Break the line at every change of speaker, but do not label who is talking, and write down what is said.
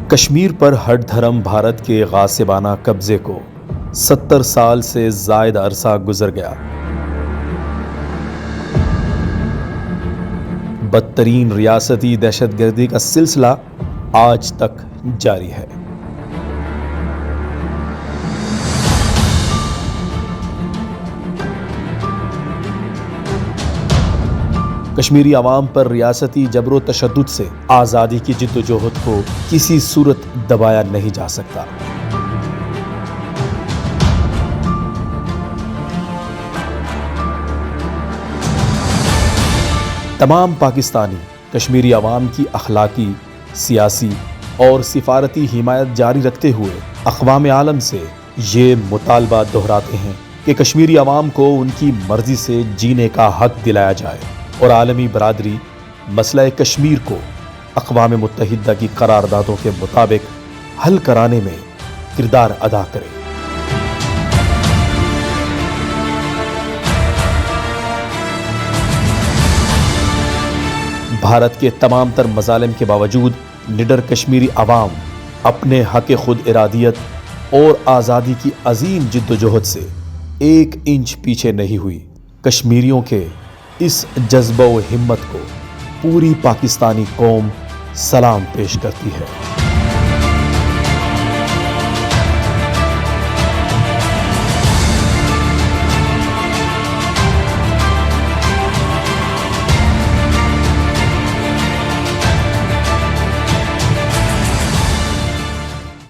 کشمیر پر ہٹ دھرم بھارت کے غاصبانہ قبضے کو 70 سال سے زائد عرصہ گزر گیا۔ بدترین ریاستی دہشت گردی کا سلسلہ آج تک جاری ہے۔ کشمیری عوام پر ریاستی جبر و تشدد سے آزادی کی جدوجہد کو کسی صورت دبایا نہیں جا سکتا۔ تمام پاکستانی کشمیری عوام کی اخلاقی، سیاسی اور سفارتی حمایت جاری رکھتے ہوئے اقوام عالم سے یہ مطالبہ دہراتے ہیں کہ کشمیری عوام کو ان کی مرضی سے جینے کا حق دلایا جائے اور عالمی برادری مسئلہ کشمیر کو اقوام متحدہ کی قراردادوں کے مطابق حل کرانے میں کردار ادا کرے۔ بھارت کے تمام تر مظالم کے باوجود نڈر کشمیری عوام اپنے حق خود ارادیت اور آزادی کی عظیم جدوجہد سے 1 انچ پیچھے نہیں ہوئی۔ کشمیریوں کے اس جذبہ و ہمت کو پوری پاکستانی قوم سلام پیش کرتی ہے۔